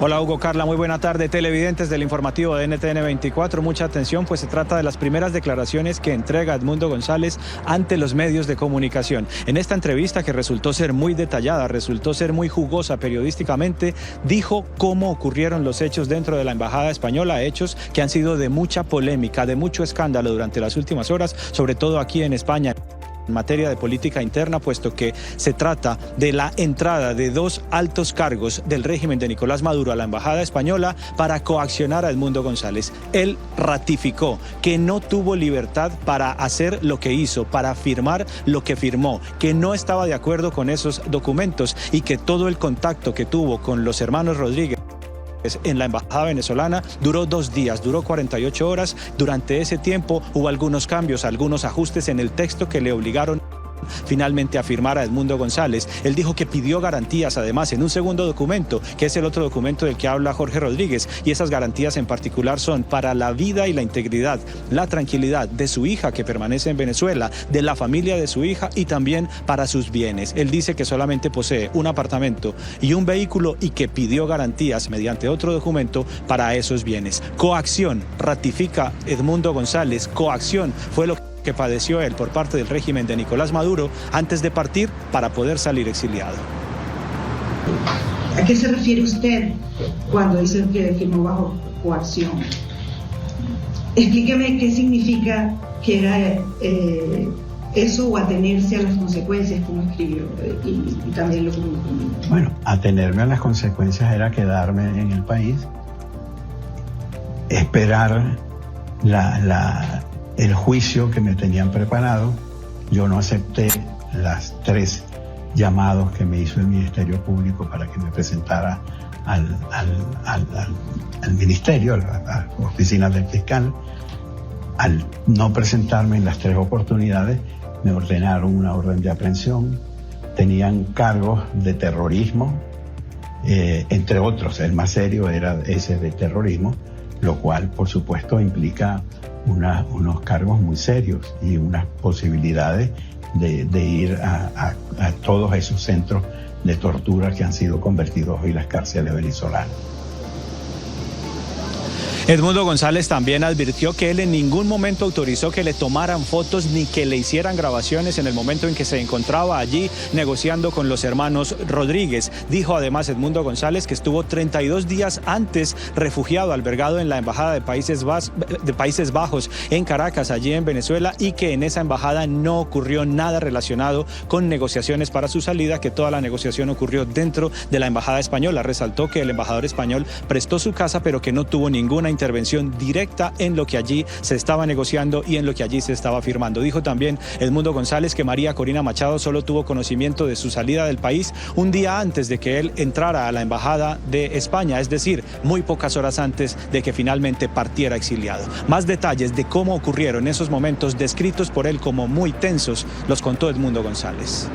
Hola Hugo, Carla, muy buena tarde. Televidentes del informativo de NTN 24, mucha atención, pues se trata de las primeras declaraciones que entrega Edmundo González ante los medios de comunicación. En esta entrevista, que resultó ser muy detallada, resultó ser muy jugosa periodísticamente, dijo cómo ocurrieron los hechos dentro de la embajada española, hechos que han sido de mucha polémica, de mucho escándalo durante las últimas horas, sobre todo aquí en España, en materia de política interna, puesto que se trata de la entrada de dos altos cargos del régimen de Nicolás Maduro a la embajada española para coaccionar a Edmundo González. Él ratificó que no tuvo libertad para hacer lo que hizo, para firmar lo que firmó, que no estaba de acuerdo con esos documentos y que todo el contacto que tuvo con los hermanos Rodríguez en la embajada venezolana duró 2 días, duró 48 horas. Durante ese tiempo hubo algunos cambios, algunos ajustes en el texto que le obligaron finalmente a firmar a Edmundo González. Él dijo que pidió garantías, además, en un segundo documento, que es el otro documento del que habla Jorge Rodríguez, y esas garantías en particular son para la vida y la integridad, la tranquilidad de su hija que permanece en Venezuela, de la familia de su hija y también para sus bienes. Él dice que solamente posee un apartamento y un vehículo y que pidió garantías mediante otro documento para esos bienes. Coacción, ratifica Edmundo González, coacción fue lo que padeció él por parte del régimen de Nicolás Maduro antes de partir para poder salir exiliado. ¿A qué se refiere usted cuando dice que firmó bajo coacción? Explíqueme qué significa que era eso, o atenerse a las consecuencias, como escribió, y también lo como. Bueno, atenerme a las consecuencias era quedarme en el país, esperar el juicio que me tenían preparado. Yo no acepté las 3 llamados que me hizo el Ministerio Público para que me presentara al Ministerio, a la oficina del fiscal. Al no presentarme en las 3 oportunidades, me ordenaron una orden de aprehensión. Tenían cargos de terrorismo, entre otros. El más serio era ese de terrorismo, lo cual, por supuesto, implica unos cargos muy serios y unas posibilidades de ir a todos esos centros de tortura que han sido convertidos hoy las cárceles venezolanas. Edmundo González también advirtió que él en ningún momento autorizó que le tomaran fotos ni que le hicieran grabaciones en el momento en que se encontraba allí negociando con los hermanos Rodríguez. Dijo además Edmundo González que estuvo 32 días antes refugiado, albergado en la embajada de Países Bajos en Caracas, allí en Venezuela, y que en esa embajada no ocurrió nada relacionado con negociaciones para su salida, que toda la negociación ocurrió dentro de la embajada española. Resaltó que el embajador español prestó su casa, pero que no tuvo ninguna intervención directa en lo que allí se estaba negociando y en lo que allí se estaba firmando. Dijo también Edmundo González que María Corina Machado solo tuvo conocimiento de su salida del país un día antes de que él entrara a la embajada de España, es decir, muy pocas horas antes de que finalmente partiera exiliado. Más detalles de cómo ocurrieron esos momentos descritos por él como muy tensos los contó Edmundo González.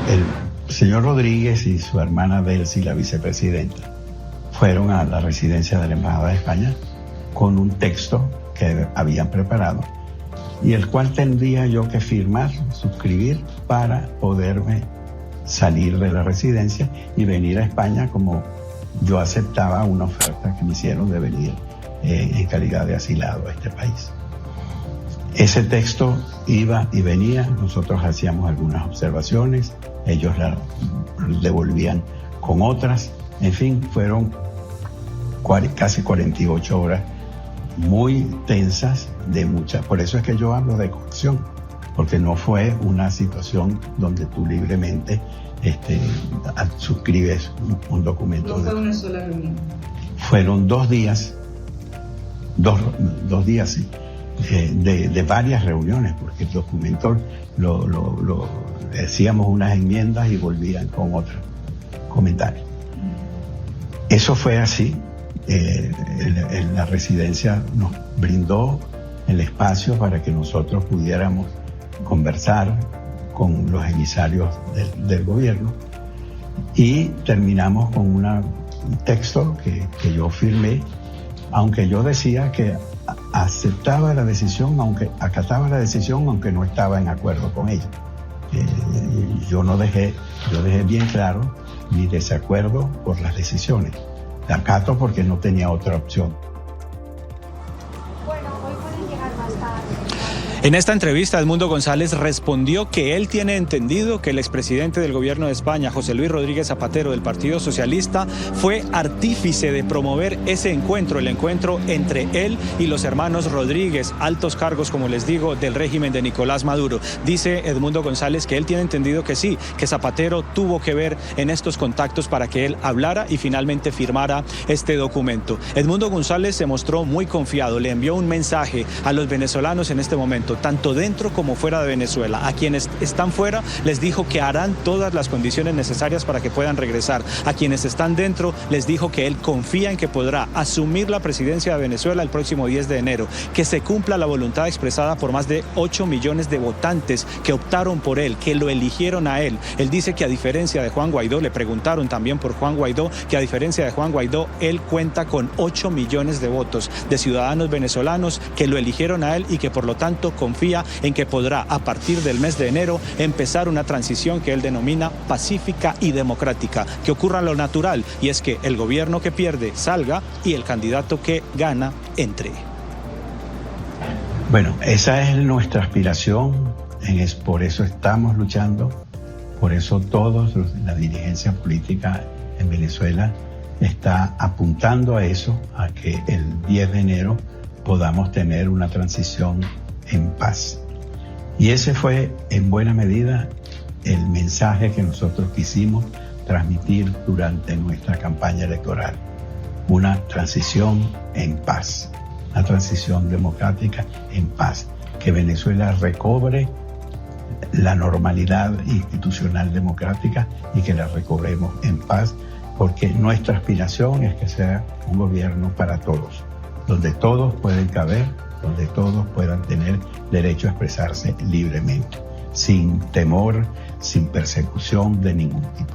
El señor Rodríguez y su hermana Delcy, la vicepresidenta, fueron a la residencia de la Embajada de España con un texto que habían preparado y el cual tendría yo que firmar, suscribir, para poderme salir de la residencia y venir a España, como yo aceptaba una oferta que me hicieron de venir en calidad de asilado a este país. Ese texto iba y venía, nosotros hacíamos algunas observaciones, ellos la devolvían con otras, en fin, fueron casi 48 horas muy tensas, por eso es que yo hablo de coacción, porque no fue una situación donde tú libremente suscribes un documento. No fue una sola reunión. Fueron 2 días, dos días, sí, de varias reuniones, porque el documento lo hacíamos unas enmiendas y volvían con otros comentarios. Eso fue así. La residencia nos brindó el espacio para que nosotros pudiéramos conversar con los emisarios del gobierno y terminamos con un texto que yo firmé, aunque yo decía que aceptaba la decisión, acataba la decisión, aunque no estaba en acuerdo con ella. Yo dejé bien claro mi desacuerdo por las decisiones. La acato porque no tenía otra opción. En esta entrevista, Edmundo González respondió que él tiene entendido que el expresidente del gobierno de España, José Luis Rodríguez Zapatero, del Partido Socialista, fue artífice de promover ese encuentro, el encuentro entre él y los hermanos Rodríguez, altos cargos, como les digo, del régimen de Nicolás Maduro. Dice Edmundo González que él tiene entendido que sí, que Zapatero tuvo que ver en estos contactos para que él hablara y finalmente firmara este documento. Edmundo González se mostró muy confiado, le envió un mensaje a los venezolanos en este momento, tanto dentro como fuera de Venezuela. A quienes están fuera les dijo que harán todas las condiciones necesarias para que puedan regresar. A quienes están dentro les dijo que él confía en que podrá asumir la presidencia de Venezuela el próximo 10 de enero, que se cumpla la voluntad expresada por más de 8 millones de votantes que optaron por él, que lo eligieron a él. Él dice que a diferencia de Juan Guaidó, le preguntaron también por Juan Guaidó, que a diferencia de Juan Guaidó, él cuenta con 8 millones de votos de ciudadanos venezolanos que lo eligieron a él y que por lo tanto confía en que podrá a partir del mes de enero empezar una transición que él denomina pacífica y democrática, que ocurra lo natural, y es que el gobierno que pierde salga y el candidato que gana entre. Bueno, esa es nuestra aspiración, por eso estamos luchando, por eso todos la dirigencia política en Venezuela está apuntando a eso, a que el 10 de enero podamos tener una transición en paz. Y ese fue en buena medida el mensaje que nosotros quisimos transmitir durante nuestra campaña electoral. Una transición en paz, una transición democrática en paz, que Venezuela recobre la normalidad institucional democrática y que la recobremos en paz, porque nuestra aspiración es que sea un gobierno para todos, donde todos pueden caber, donde todos puedan tener derecho a expresarse libremente, sin temor, sin persecución de ningún tipo.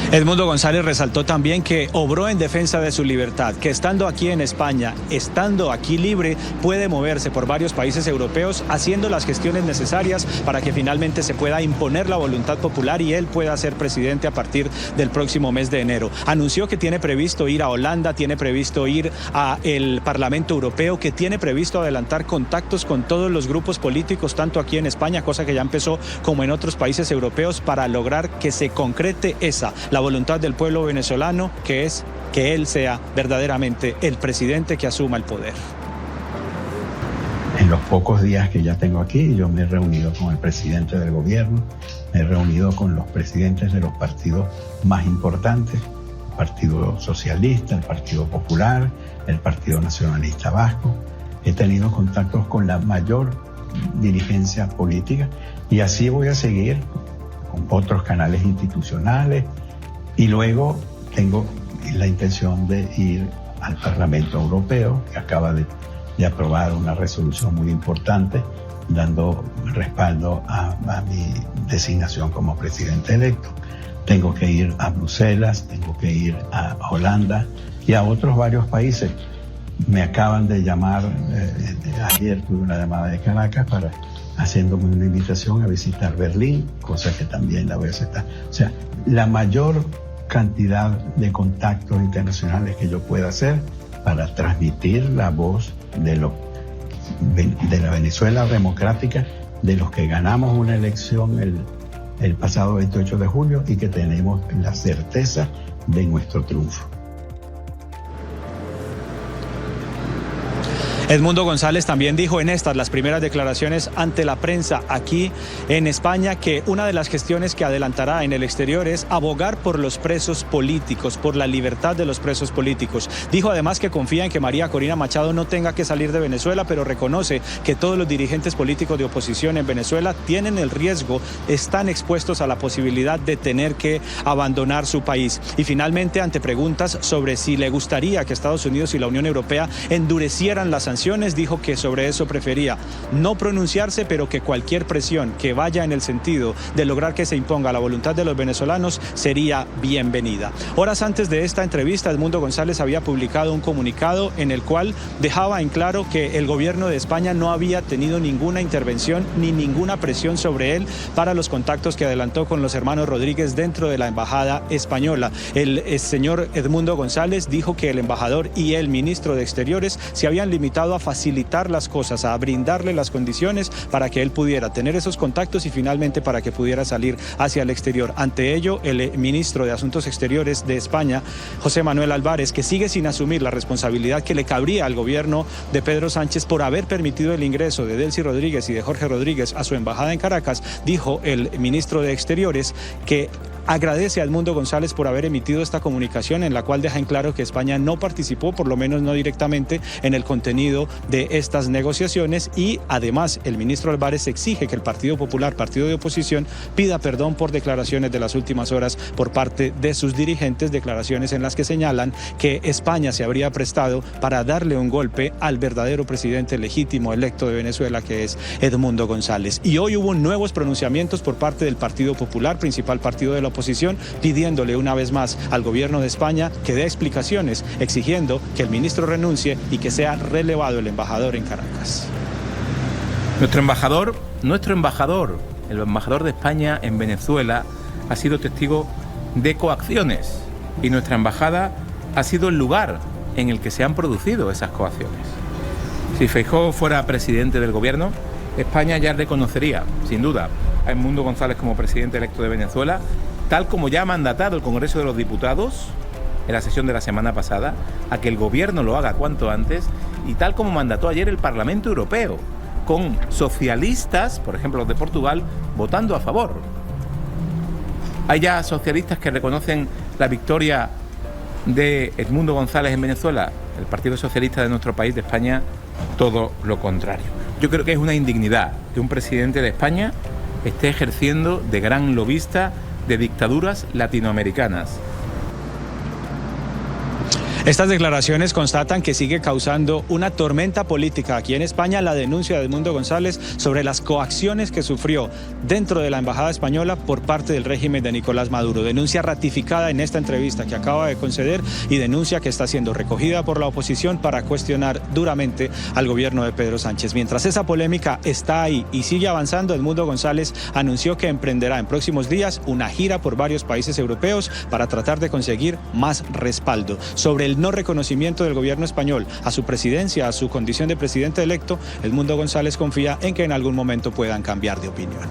Edmundo González resaltó también que obró en defensa de su libertad, que estando aquí en España, estando aquí libre, puede moverse por varios países europeos haciendo las gestiones necesarias para que finalmente se pueda imponer la voluntad popular y él pueda ser presidente a partir del próximo mes de enero. Anunció que tiene previsto ir a Holanda, tiene previsto ir al Parlamento Europeo, que tiene previsto adelantar contactos con todos los grupos políticos, tanto aquí en España, cosa que ya empezó, como en otros países europeos, para lograr que se concrete la voluntad del pueblo venezolano, que es que él sea verdaderamente el presidente que asuma el poder. En los pocos días que ya tengo aquí, yo me he reunido con el presidente del gobierno, me he reunido con los presidentes de los partidos más importantes, el Partido Socialista, el Partido Popular, el Partido Nacionalista Vasco. He tenido contactos con la mayor dirigencia política y así voy a seguir con otros canales institucionales. Y luego tengo la intención de ir al Parlamento Europeo, que acaba de aprobar una resolución muy importante, dando respaldo a mi designación como presidente electo. Tengo que ir a Bruselas, tengo que ir a Holanda y a otros varios países. Me acaban de llamar, ayer tuve una llamada de Caracas haciéndome una invitación a visitar Berlín, cosa que también la voy a aceptar. O sea, la mayor cantidad de contactos internacionales que yo pueda hacer para transmitir la voz de la Venezuela democrática, de los que ganamos una elección el pasado 28 de julio y que tenemos la certeza de nuestro triunfo. Edmundo González también dijo en las primeras declaraciones ante la prensa aquí en España, que una de las gestiones que adelantará en el exterior es abogar por los presos políticos, por la libertad de los presos políticos. Dijo además que confía en que María Corina Machado no tenga que salir de Venezuela, pero reconoce que todos los dirigentes políticos de oposición en Venezuela tienen el riesgo, están expuestos a la posibilidad de tener que abandonar su país. Y finalmente, ante preguntas sobre si le gustaría que Estados Unidos y la Unión Europea endurecieran las sanciones sanciones, dijo que sobre eso prefería no pronunciarse, pero que cualquier presión que vaya en el sentido de lograr que se imponga la voluntad de los venezolanos sería bienvenida. Horas antes de esta entrevista, Edmundo González había publicado un comunicado en el cual dejaba en claro que el gobierno de España no había tenido ninguna intervención ni ninguna presión sobre él para los contactos que adelantó con los hermanos Rodríguez dentro de la embajada española. El señor Edmundo González dijo que el embajador y el ministro de Exteriores se habían limitado a facilitar las cosas, a brindarle las condiciones para que él pudiera tener esos contactos y finalmente para que pudiera salir hacia el exterior. Ante ello, el ministro de Asuntos Exteriores de España, José Manuel Álvarez, que sigue sin asumir la responsabilidad que le cabría al gobierno de Pedro Sánchez por haber permitido el ingreso de Delcy Rodríguez y de Jorge Rodríguez a su embajada en Caracas, dijo el ministro de Exteriores que agradece a Edmundo González por haber emitido esta comunicación en la cual deja en claro que España no participó, por lo menos no directamente, en el contenido de estas negociaciones y además el ministro Álvarez exige que el Partido Popular, partido de oposición, pida perdón por declaraciones de las últimas horas por parte de sus dirigentes, declaraciones en las que señalan que España se habría prestado para darle un golpe al verdadero presidente legítimo electo de Venezuela, que es Edmundo González. Y hoy hubo nuevos pronunciamientos por parte del Partido Popular, principal partido de la oposición, pidiéndole una vez más al gobierno de España que dé explicaciones, exigiendo que el ministro renuncie y que sea relevado el embajador en Caracas. Nuestro embajador, el embajador de España en Venezuela, ha sido testigo de coacciones y nuestra embajada ha sido el lugar en el que se han producido esas coacciones. Si Feijóo fuera presidente del gobierno, España ya reconocería, sin duda, a Edmundo González como presidente electo de Venezuela, tal como ya ha mandatado el Congreso de los Diputados en la sesión de la semana pasada, a que el gobierno lo haga cuanto antes, y tal como mandató ayer el Parlamento Europeo, con socialistas, por ejemplo los de Portugal, votando a favor. Hay ya socialistas que reconocen la victoria de Edmundo González en Venezuela. El Partido Socialista de nuestro país, de España, todo lo contrario. Yo creo que es una indignidad que un presidente de España esté ejerciendo de gran lobista de dictaduras latinoamericanas. Estas declaraciones constatan que sigue causando una tormenta política aquí en España la denuncia de Edmundo González sobre las coacciones que sufrió dentro de la embajada española por parte del régimen de Nicolás Maduro. Denuncia ratificada en esta entrevista que acaba de conceder y denuncia que está siendo recogida por la oposición para cuestionar duramente al gobierno de Pedro Sánchez. Mientras esa polémica está ahí y sigue avanzando, Edmundo González anunció que emprenderá en próximos días una gira por varios países europeos para tratar de conseguir más respaldo. Sobre el no reconocimiento del gobierno español a su presidencia, a su condición de presidente electo, Edmundo González confía en que en algún momento puedan cambiar de opinión.